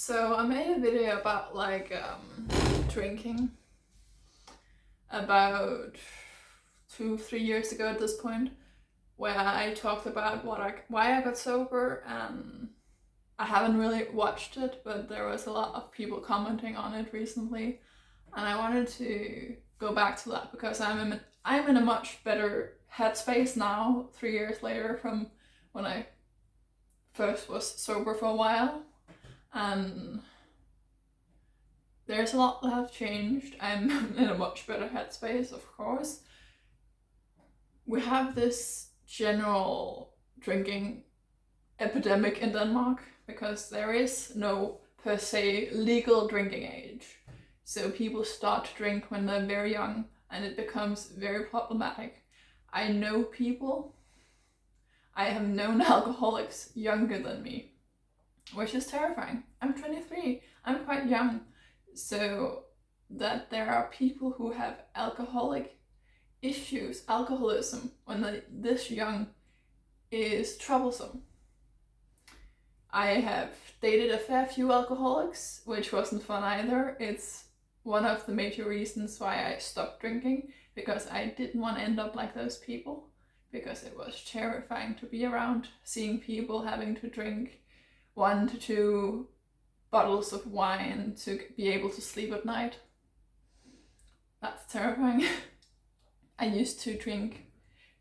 So I made a video about drinking about 2-3 years ago at this point, where I talked about why I got sober, and I haven't really watched it, but there was a lot of people commenting on it recently, and I wanted to go back to that because I'm in a much better headspace now, 3 years later from when I first was sober for a while. And there's a lot that have changed. I'm in a much better headspace, of course. We have this general drinking epidemic in Denmark because there is no per se legal drinking age. So people start to drink when they're very young and it becomes very problematic. I know people, I have known alcoholics younger than me, which is terrifying. I'm 23, I'm quite young. So that there are people who have alcoholic issues, alcoholism, when they're this young is troublesome. I have dated a fair few alcoholics, which wasn't fun either. It's one of the major reasons why I stopped drinking, because I didn't want to end up like those people, because it was terrifying to be around, seeing people having to drink 1 to 2 bottles of wine to be able to sleep at night. That's terrifying. I used to drink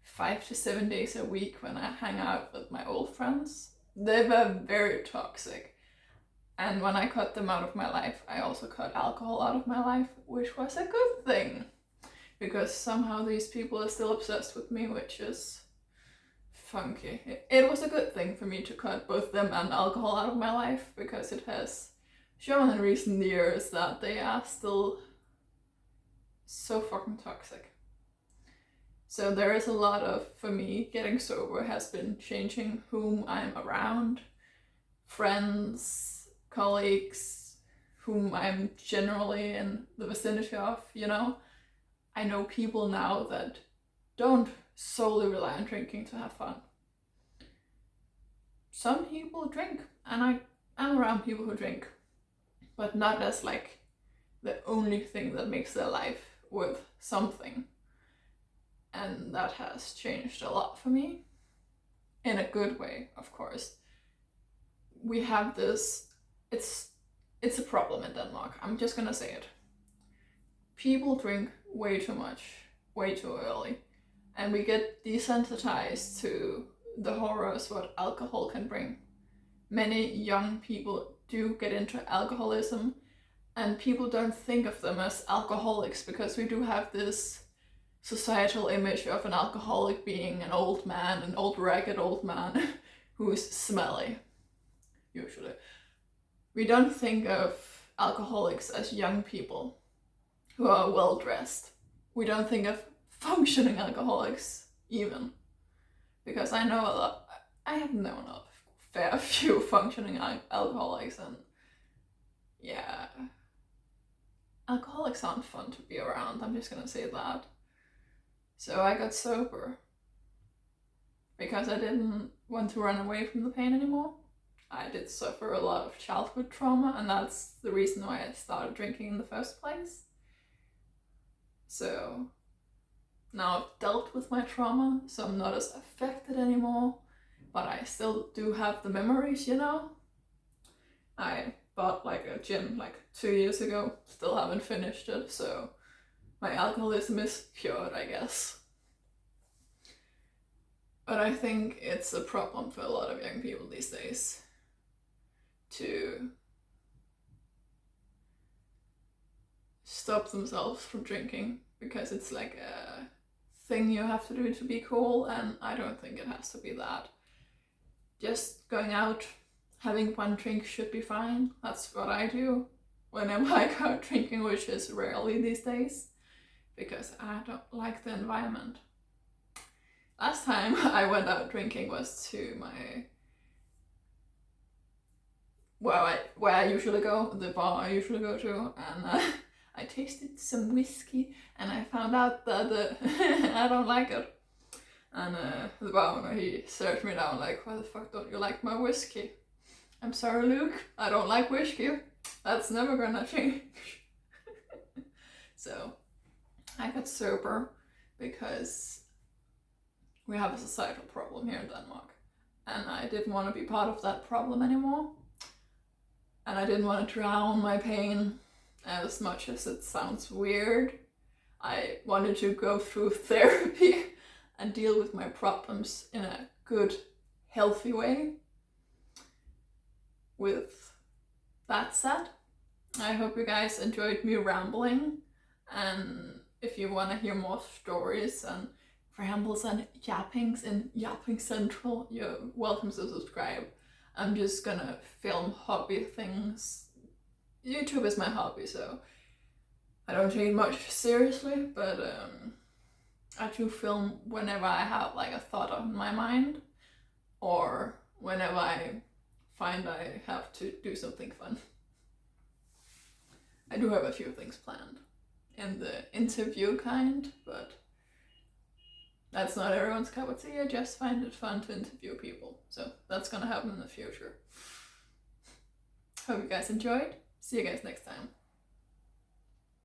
5 to 7 days a week when I hang out with my old friends. They were very toxic. And when I cut them out of my life, I also cut alcohol out of my life, which was a good thing. Because somehow these people are still obsessed with me, which is funky. It was a good thing for me to cut both them and alcohol out of my life, because it has shown in recent years that they are still so fucking toxic. So there is a lot of, for me, getting sober has been changing whom I'm around, friends, colleagues, whom I'm generally in the vicinity of, I know people now that don't solely rely on drinking to have fun. Some people drink, and I'm around people who drink, but not as the only thing that makes their life worth something. And that has changed a lot for me, in a good way, of course. We have this, it's a problem in Denmark, I'm just gonna say it. People drink way too much, way too early, and we get desensitized to the horrors what alcohol can bring. Many young people do get into alcoholism, and people don't think of them as alcoholics because we do have this societal image of an alcoholic being an old man, an old ragged old man who's smelly, usually. We don't think of alcoholics as young people who are well dressed. We don't think of functioning alcoholics even, because I have known a fair few functioning alcoholics, and yeah, alcoholics aren't fun to be around, I'm just gonna say that. So I got sober because I didn't want to run away from the pain anymore. I did suffer a lot of childhood trauma, and that's the reason why I started drinking in the first place. So now I've dealt with my trauma, so I'm not as affected anymore, but I still do have the memories, I bought a gym 2 years ago, still haven't finished it, so my alcoholism is cured, I guess. But I think it's a problem for a lot of young people these days to stop themselves from drinking, because it's a thing you have to do to be cool, and I don't think it has to be that. Just going out, having one drink should be fine. That's what I do whenever I go out drinking, which is rarely these days, because I don't like the environment. Last time I went out drinking was to where I usually go, the bar I usually go to, and I tasted some whiskey, and I found out that I don't like it. And the barman, he stared me down why the fuck don't you like my whiskey? I'm sorry, Luke, I don't like whiskey. That's never gonna change. So I got sober because we have a societal problem here in Denmark, and I didn't want to be part of that problem anymore. And I didn't want to drown my pain, as much as it sounds weird. I wanted to go through therapy and deal with my problems in a good, healthy way. With that said, I hope you guys enjoyed me rambling, and if you want to hear more stories and rambles and yappings in Yapping Central, you're welcome to subscribe. I'm just gonna film hobby things. YouTube is my hobby, so I don't take it much seriously, but I do film whenever I have like a thought on my mind, or whenever I find I have to do something fun. I do have a few things planned in the interview kind, but that's not everyone's cup of tea. I just find it fun to interview people, so that's gonna happen in the future. Hope you guys enjoyed. See you guys next time.